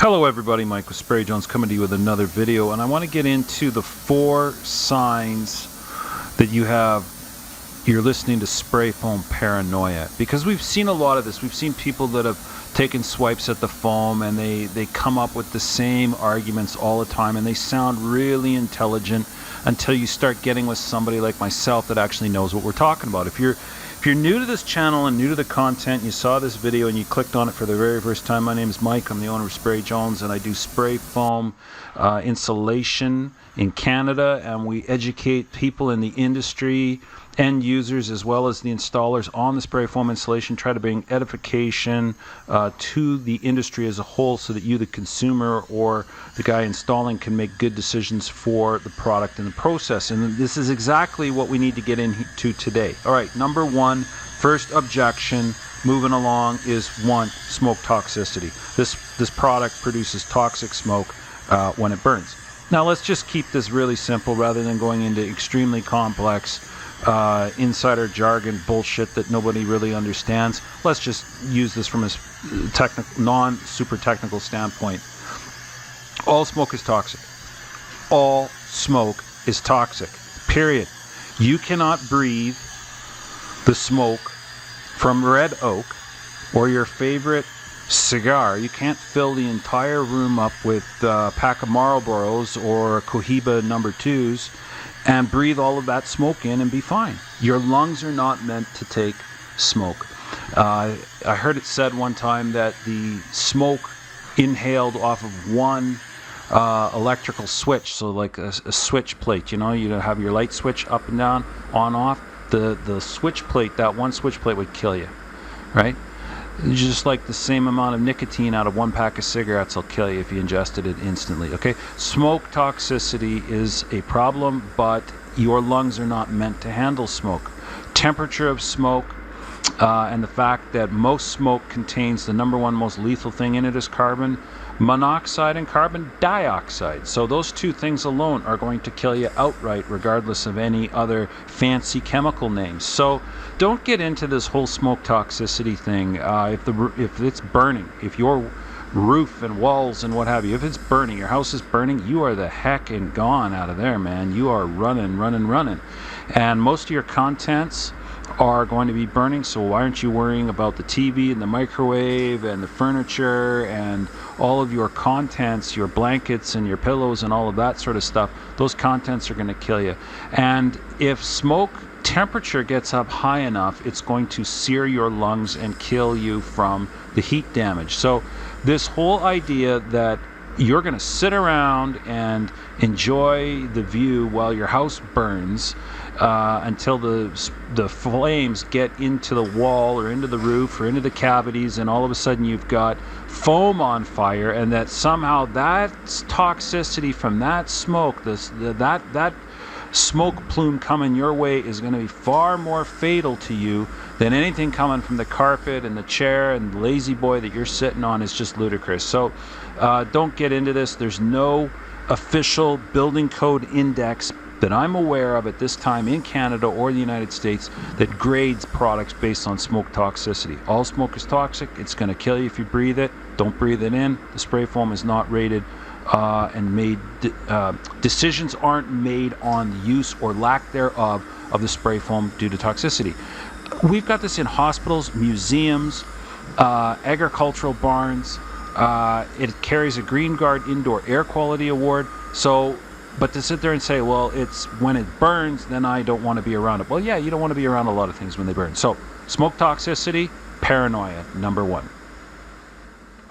Hello everybody, Mike with Spray Jones coming to you with another video, and I want to get into the 4 signs that you're listening to spray foam paranoia, because we've seen a lot of this. We've seen people that have taken swipes at the foam and they come up with the same arguments all the time, and they sound really intelligent until you start getting with somebody like myself that actually knows what we're talking about. If you're new to this channel and new to the content, you saw this video and you clicked on it for the very first time, my name is Mike. I'm the owner of Spray Jones, and I do spray foam insulation in Canada, and we educate people in the industry, end users as well as the installers, on the spray foam insulation, try to bring edification to the industry as a whole so that you, the consumer, or the guy installing, can make good decisions for the product and the process. And this is exactly what we need to get into today. All right, number one, first objection moving along is smoke toxicity. This product produces toxic smoke when it burns. Now let's just keep this really simple rather than going into extremely complex insider jargon bullshit that nobody really understands. Let's just use this from a non-super technical standpoint. All smoke is toxic. All smoke is toxic, period. You cannot breathe the smoke from red oak or your favorite cigar. You can't fill the entire room up with a pack of Marlboros or Cohiba number 2s and breathe all of that smoke in and be fine. Your lungs are not meant to take smoke. I heard it said one time that the smoke inhaled off of one electrical switch, so like a switch plate, you have your light switch up and down, on, off, the switch plate, that one switch plate would kill you, right? Just like the same amount of nicotine out of one pack of cigarettes will kill you if you ingested it instantly, okay? Smoke toxicity is a problem, but your lungs are not meant to handle smoke. Temperature of smoke and the fact that most smoke contains the number one most lethal thing in it is carbon monoxide and carbon dioxide. So those two things alone are going to kill you outright, regardless of any other fancy chemical names. So don't get into this whole smoke toxicity thing. If it's burning, if your roof and walls and what have you, if it's burning, your house is burning, you are the heck and gone out of there, man. You are running. And most of your contents are going to be burning, so why aren't you worrying about the TV and the microwave and the furniture and all of your contents, your blankets and your pillows and all of that sort of stuff? Those contents are going to kill you. And if smoke temperature gets up high enough, it's going to sear your lungs and kill you from the heat damage. So this whole idea that you're going to sit around and enjoy the view while your house burns until the flames get into the wall or into the roof or into the cavities, and all of a sudden you've got foam on fire, and that somehow that toxicity from that smoke, that smoke plume coming your way, is going to be far more fatal to you than anything coming from the carpet and the chair and the lazy boy that you're sitting on, is just ludicrous. So don't get into this. There's no official building code index that I'm aware of at this time in Canada or the United States that grades products based on smoke toxicity. All smoke is toxic. It's going to kill you if you breathe it. Don't breathe it in. The spray foam is not rated and made. Decisions aren't made on the use or lack thereof of the spray foam due to toxicity. We've got this in hospitals, museums, agricultural barns. It carries a Green Guard Indoor Air Quality Award. So, but to sit there and say, well, it's when it burns, then I don't want to be around it. Well, yeah, you don't want to be around a lot of things when they burn. So, smoke toxicity, paranoia, number one.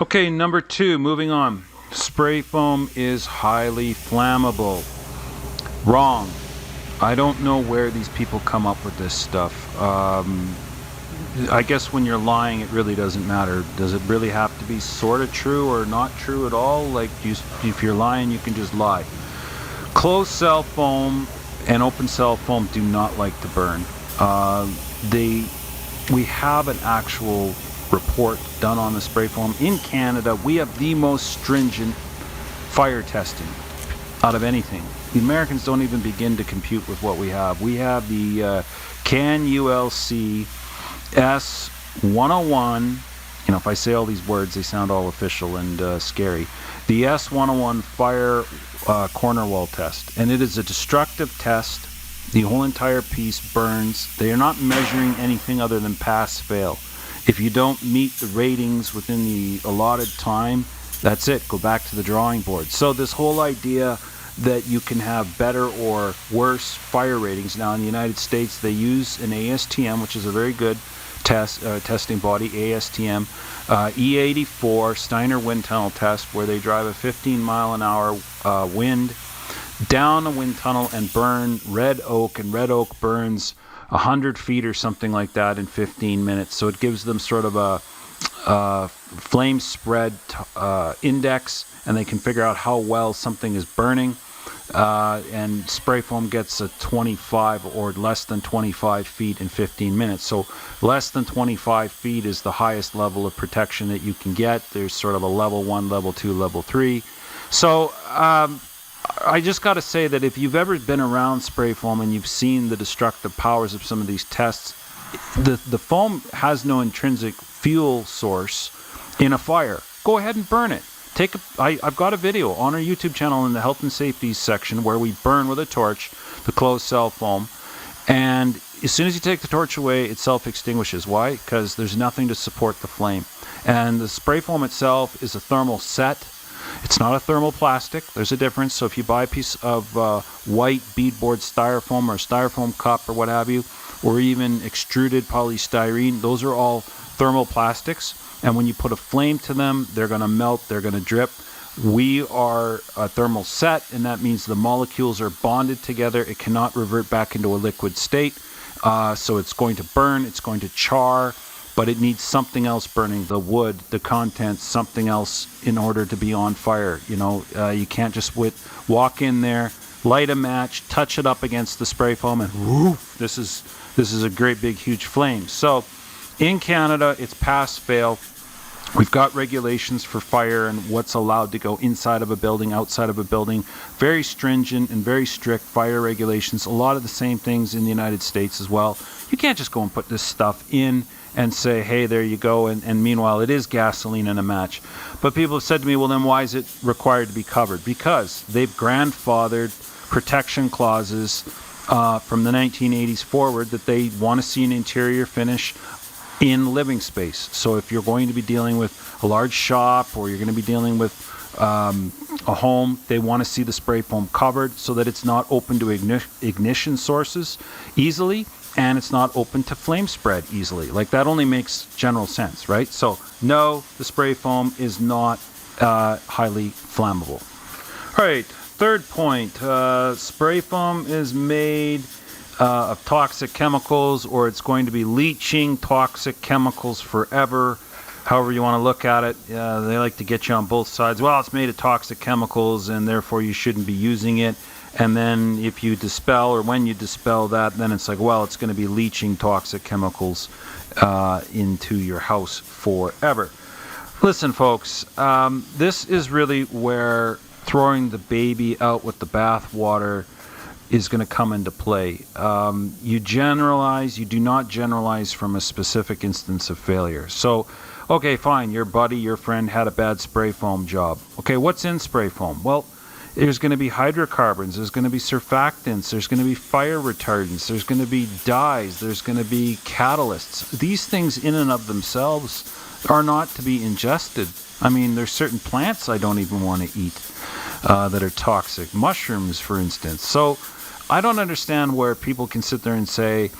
Okay, number two, moving on. Spray foam is highly flammable. Wrong. I don't know where these people come up with this stuff. I guess when you're lying, it really doesn't matter. Does it really have to be sort of true or not true at all? Like, if you're lying, you can just lie. Closed cell foam and open cell foam do not like to burn. We have an actual report done on the spray foam. In Canada, we have the most stringent fire testing out of anything. The Americans don't even begin to compute with what we have. We have the CAN ULC S101 if I say all these words, they sound all official and scary. The S101 fire corner wall test, and it is a destructive test. The whole entire piece burns. They are not measuring anything other than pass-fail. If you don't meet the ratings within the allotted time, that's it. Go back to the drawing board. So this whole idea that you can have better or worse fire ratings. Now in the United States, they use an ASTM, which is a very good testing body, ASTM, E84 Steiner wind tunnel test, where they drive a 15-mile-an-hour wind down a wind tunnel and burn red oak, and red oak burns 100 feet or something like that in 15 minutes. So it gives them sort of a flame spread index, and they can figure out how well something is burning. And spray foam gets a 25 or less than 25 feet in 15 minutes. So less than 25 feet is the highest level of protection that you can get. There's sort of a level 1, level 2, level 3. So I just got to say that if you've ever been around spray foam and you've seen the destructive powers of some of these tests, the foam has no intrinsic fuel source in a fire. Go ahead and burn it. I've got a video on our YouTube channel in the health and safety section where we burn with a torch the closed cell foam, and as soon as you take the torch away, it self-extinguishes. Why? Because there's nothing to support the flame. And the spray foam itself is a thermal set. It's not a thermal plastic. There's a difference. So if you buy a piece of white beadboard styrofoam or styrofoam cup or what have you, or even extruded polystyrene, those are all thermal plastics. And when you put a flame to them, they're going to melt, they're going to drip. We are a thermal set, and that means the molecules are bonded together. It cannot revert back into a liquid state. So it's going to burn, it's going to char, but it needs something else burning, the wood, the contents, something else in order to be on fire. You can't just walk in there, light a match, touch it up against the spray foam, and woof, this is a great big huge flame. So in Canada, it's pass-fail. We've got regulations for fire and what's allowed to go inside of a building, outside of a building. Very stringent and very strict fire regulations. A lot of the same things in the United States as well. You can't just go and put this stuff in and say, hey, there you go, and meanwhile it is gasoline in a match. But people have said to me, well, then why is it required to be covered? Because they've grandfathered protection clauses from the 1980s forward that they want to see an interior finish in living space. So if you're going to be dealing with a large shop, or you're going to be dealing with a home, they want to see the spray foam covered so that it's not open to ignition sources easily, and it's not open to flame spread easily. Like, that only makes general sense, right? So no, the spray foam is not highly flammable. All right, third point, spray foam is made of toxic chemicals, or it's going to be leaching toxic chemicals forever. However you want to look at it, they like to get you on both sides. Well, it's made of toxic chemicals and therefore you shouldn't be using it. And then if you dispel, or when you dispel that, then it's like, well, it's going to be leaching toxic chemicals into your house forever. Listen, folks, this is really where throwing the baby out with the bathwater is going to come into play. You generalize, you do not generalize from a specific instance of failure. So, okay, fine, your buddy, your friend had a bad spray foam job. Okay, what's in spray foam? Well, there's going to be hydrocarbons, there's going to be surfactants, there's going to be fire retardants, there's going to be dyes, there's going to be catalysts. These things in and of themselves are not to be ingested. I mean, there's certain plants I don't even want to eat that are toxic. Mushrooms, for instance. So I don't understand where people can sit there and say,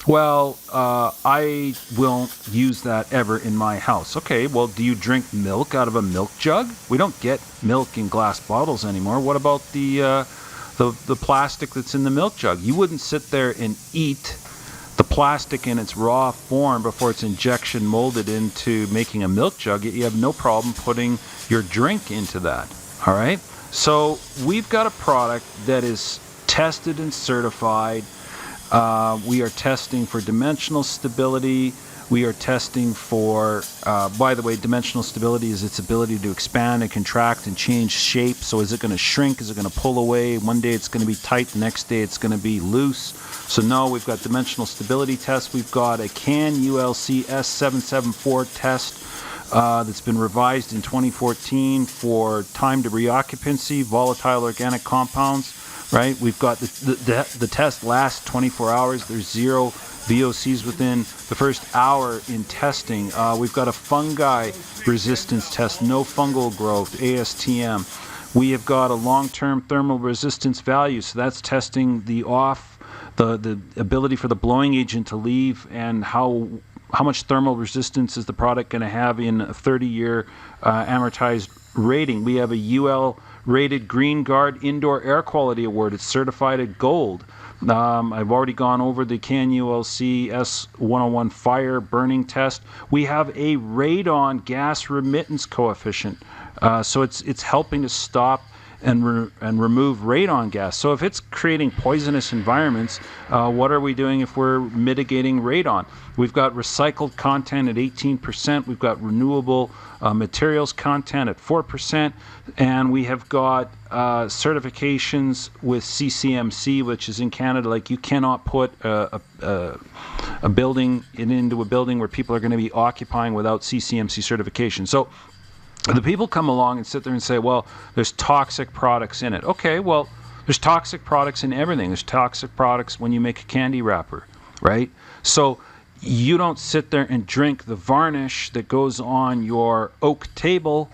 well, I won't use that ever in my house. Okay, well, do you drink milk out of a milk jug? We don't get milk in glass bottles anymore. What about the plastic that's in the milk jug? You wouldn't sit there and eat the plastic in its raw form before it's injection molded into making a milk jug. You have no problem putting your drink into that. All right? So we've got a product that is tested and certified. We are testing for dimensional stability. We are testing for, by the way, dimensional stability is its ability to expand and contract and change shape. So is it going to shrink? Is it going to pull away? One day it's going to be tight. The next day it's going to be loose. So no, we've got dimensional stability tests. We've got a CAN ULC S774 test that's been revised in 2014 for time to reoccupancy, volatile organic compounds, right? We've got the test lasts 24 hours. There's 0 VOCs within the first hour in testing. We've got a fungi resistance test, no fungal growth, ASTM. We have got a long-term thermal resistance value, so that's testing the ability for the blowing agent to leave and how much thermal resistance is the product going to have in a 30-year amortized rating. We have a UL rated Green Guard Indoor Air Quality Award. It's certified at gold. I've already gone over the CAN-ULC S101 fire burning test. We have a radon gas remittance coefficient. So it's helping to stop and remove radon gas. So if it's creating poisonous environments, what are we doing if we're mitigating radon? We've got recycled content at 18%. We've got renewable materials content at 4%. And we have got certifications with CCMC, which is in Canada. Like, you cannot put a building into a building where people are going to be occupying without CCMC certification. So the people come along and sit there and say, well, there's toxic products in it. Okay, well, there's toxic products in everything. There's toxic products when you make a candy wrapper, right? So you don't sit there and drink the varnish that goes on your oak table,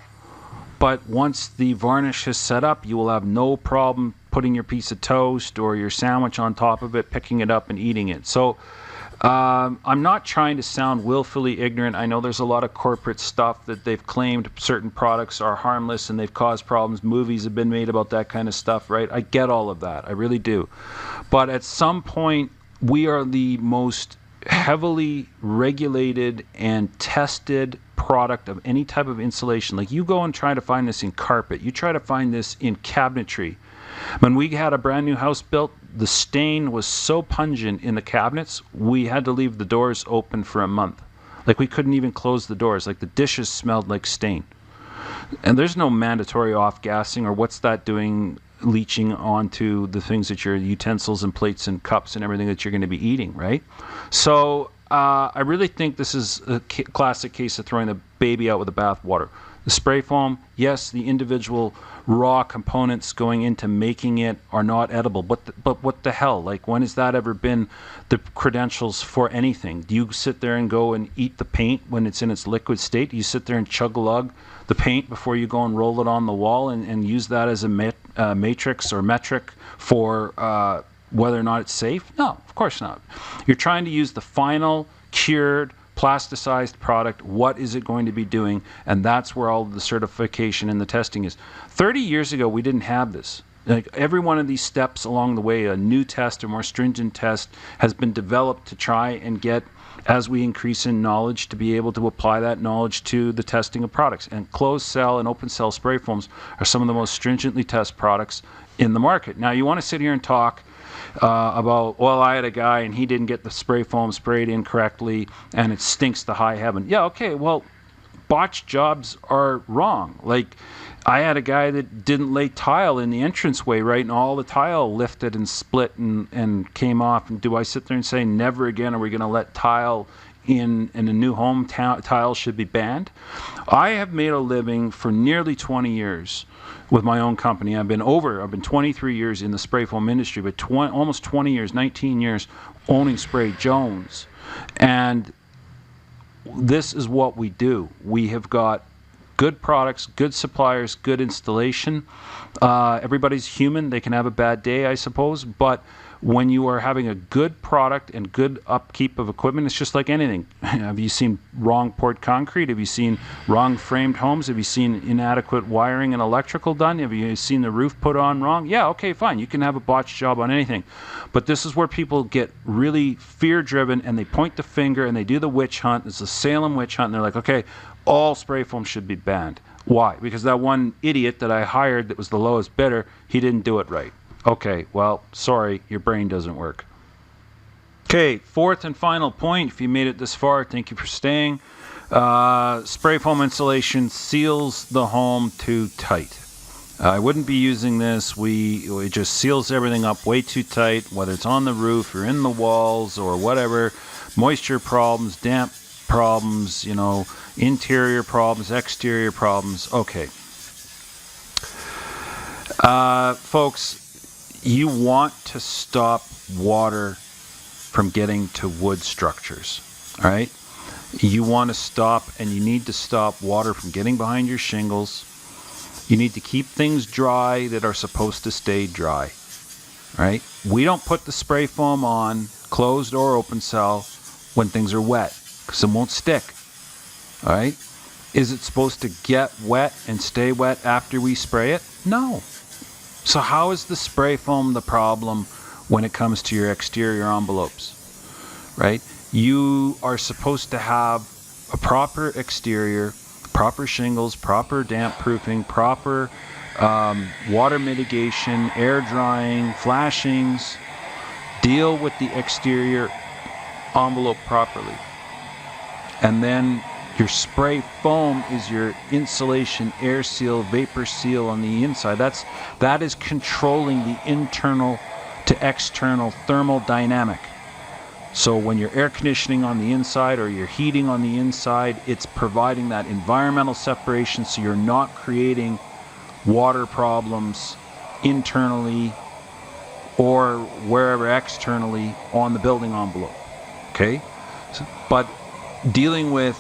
but once the varnish is set up, you will have no problem putting your piece of toast or your sandwich on top of it, picking it up and eating it. So I'm not trying to sound willfully ignorant. I know there's a lot of corporate stuff that they've claimed certain products are harmless and they've caused problems. Movies have been made about that kind of stuff, right? I get all of that. I really do. But at some point, we are the most heavily regulated and tested product of any type of insulation. Like, you go and try to find this in carpet. You try to find this in cabinetry. When we had a brand new house built, the stain was so pungent in the cabinets, we had to leave the doors open for a month. Like, we couldn't even close the doors. Like, the dishes smelled like stain. And there's no mandatory off-gassing, or what's that doing, leaching onto the things that your utensils and plates and cups and everything that you're going to be eating, right? So I really think this is a classic case of throwing the baby out with the bathwater. The spray foam, yes, the individual raw components going into making it are not edible, but what the hell? Like, when has that ever been the credentials for anything? Do you sit there and go and eat the paint when it's in its liquid state? Do you sit there and chug-a-lug the paint before you go and roll it on the wall and use that as a matrix or metric for whether or not it's safe? No, of course not. You're trying to use the final cured plasticized product. What is it going to be doing? And that's where all of the certification and the testing is. 30 years ago, we didn't have this. Like, every one of these steps along the way, a new test, a more stringent test, has been developed to try and get, as we increase in knowledge, to be able to apply that knowledge to the testing of products. And closed cell and open cell spray foams are some of the most stringently tested products in the market. Now, you want to sit here and talk about, well, I had a guy and he didn't get the spray foam sprayed incorrectly and it stinks to high heaven. Yeah, okay, well, botched jobs are wrong. Like, I had a guy that didn't lay tile in the entranceway, right, and all the tile lifted and split and came off. And do I sit there and say, never again are we going to let tile in a new home, tile should be banned? I have made a living for nearly 20 years with my own company. I've been 23 years in the spray foam industry, but almost 20 years, 19 years owning Spray Jones. And this is what we do. We have got good products, good suppliers, good installation. Everybody's human. They can have a bad day, I suppose, but when you are having a good product and good upkeep of equipment, it's just like anything. Have you seen wrong poured concrete? Have you seen wrong framed homes? Have you seen inadequate wiring and electrical done? Have you seen the roof put on wrong? Yeah, okay, fine. You can have a botched job on anything. But this is where people get really fear-driven and they point the finger and they do the witch hunt. It's the Salem witch hunt, and they're like, okay, all spray foam should be banned. Why? Because that one idiot that I hired that was the lowest bidder, he didn't do it right. Okay, well, sorry, your brain doesn't work. Okay, fourth and final point, if you made it this far, thank you for staying. Spray foam insulation seals the home too tight. I wouldn't be using this. It just seals everything up way too tight, whether it's on the roof or in the walls or whatever. Moisture problems, damp problems, you know, interior problems, exterior problems. Okay. Folks, you want to stop water from getting to wood structures, all right? You want to stop, and you need to stop water from getting behind your shingles. You need to keep things dry that are supposed to stay dry, right? We don't put the spray foam on closed or open cell when things are wet because it won't stick, all right? Is it supposed to get wet and stay wet after we spray it? No. So how is the spray foam the problem when it comes to your exterior envelopes, right? You are supposed to have a proper exterior, proper shingles, proper damp proofing, proper water mitigation, air drying, flashings. Deal with the exterior envelope properly. And then your spray foam is your insulation, air seal, vapor seal on the inside. That is controlling the internal to external thermal dynamic. So when you're air conditioning on the inside or you're heating on the inside, it's providing that environmental separation so you're not creating water problems internally or wherever externally on the building envelope. Okay? But dealing with,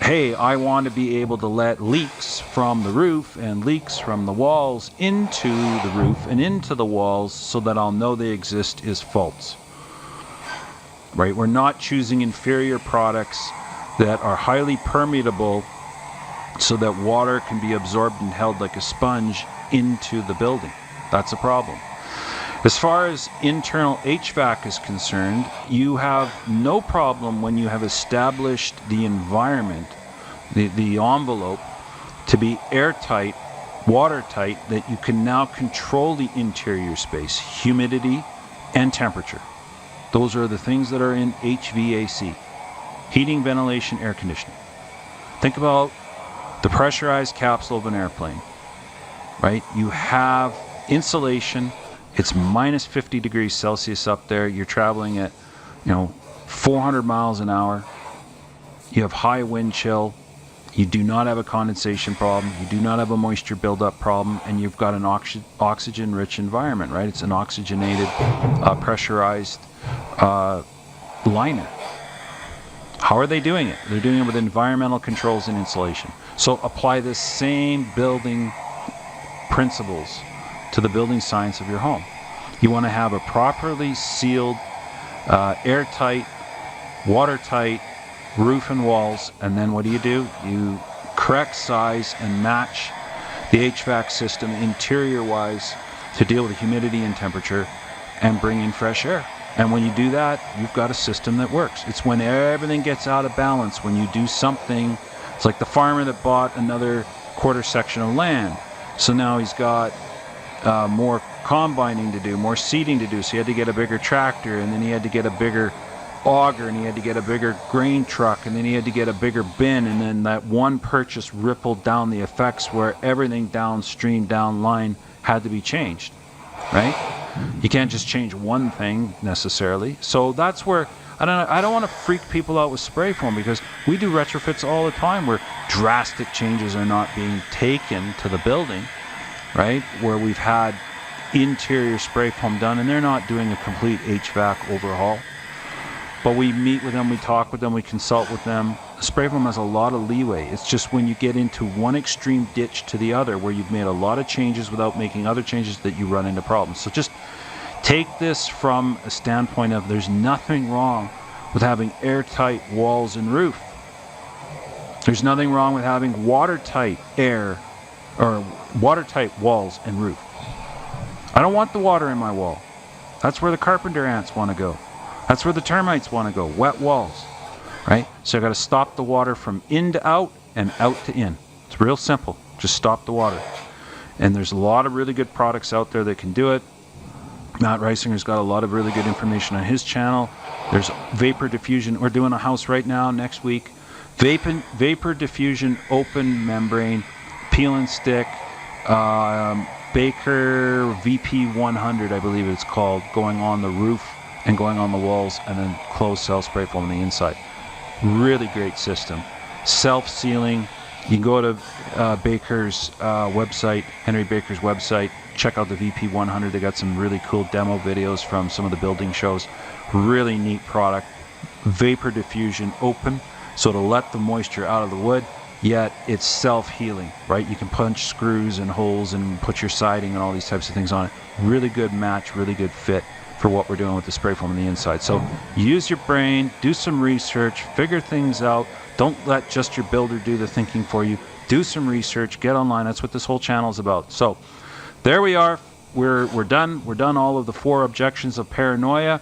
hey, I want to be able to let leaks from the roof and leaks from the walls into the roof and into the walls so that I'll know they exist is false. Right? We're not choosing inferior products that are highly permeable so that water can be absorbed and held like a sponge into the building. That's a problem. As far as internal HVAC is concerned, you have no problem when you have established the environment, the envelope, to be airtight, watertight, that you can now control the interior space, humidity and temperature. Those are the things that are in HVAC, heating, ventilation, air conditioning. Think about the pressurized capsule of an airplane, right? You have insulation. It's minus 50 degrees Celsius up there. You're traveling at, 400 miles an hour. You have high wind chill. You do not have a condensation problem. You do not have a moisture buildup problem. And you've got an oxygen-rich environment, right? It's an oxygenated, pressurized liner. How are they doing it? They're doing it with environmental controls and insulation. So apply the same building principles to the building science of your home. You want to have a properly sealed, airtight, watertight roof and walls, and then what do? You correct size and match the HVAC system interior-wise to deal with the humidity and temperature and bring in fresh air. And when you do that, you've got a system that works. It's when everything gets out of balance, when you do something. It's like the farmer that bought another quarter section of land. So now he's got more combining to do, more seeding to do. So he had to get a bigger tractor, and then he had to get a bigger auger, and he had to get a bigger grain truck, and then he had to get a bigger bin, and then that one purchase rippled down the effects where everything downstream, downline had to be changed, right? You can't just change one thing necessarily. So that's where I don't want to freak people out with spray foam, because we do retrofits all the time where drastic changes are not being taken to the building, right? Where we've had interior spray foam done and they're not doing a complete HVAC overhaul. But we meet with them, we talk with them, we consult with them. Spray foam has a lot of leeway. It's just when you get into one extreme ditch to the other where you've made a lot of changes without making other changes that you run into problems. So just take this from a standpoint of there's nothing wrong with having airtight walls and roof. There's nothing wrong with having watertight air or watertight walls and roof. I don't want the water in my wall. That's where the carpenter ants want to go. That's where the termites want to go, wet walls, right? So I got to stop the water from in to out and out to in. It's real simple. Just stop the water. And there's a lot of really good products out there that can do it. Matt Reisinger's got a lot of really good information on his channel. There's vapor diffusion. We're doing a house right now next week. Vapor diffusion, open membrane, peel and stick, Baker VP100, I believe it's called, going on the roof and going on the walls, and then closed cell spray foam on the inside. Really great system. Self-sealing. You can go to Baker's website, Henry Baker's website, check out the VP100. They got some really cool demo videos from some of the building shows. Really neat product. Vapor diffusion, open, so to let the moisture out of the wood, yet it's self-healing, right? You can punch screws and holes and put your siding and all these types of things on it. Really good match, really good fit for what we're doing with the spray foam on the inside. So use your brain, do some research, figure things out. Don't let just your builder do the thinking for you. Do some research, get online. That's what this whole channel is about. So there we are. We're done. We're done all of the 4 objections of Paranoia.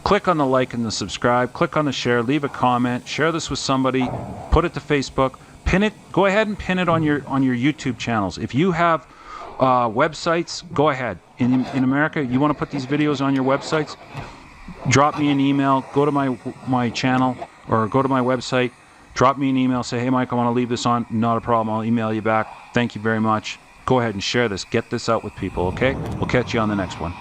Click on the like and the subscribe. Click on the share. Leave a comment. Share this with somebody. Put it to Facebook. Pin it. Go ahead and pin it on your YouTube channels. If you have websites, go ahead. In America, you want to put these videos on your websites? Drop me an email. Go to my channel or go to my website. Drop me an email. Say, hey, Mike, I want to leave this on. Not a problem. I'll email you back. Thank you very much. Go ahead and share this. Get this out with people, okay? We'll catch you on the next one.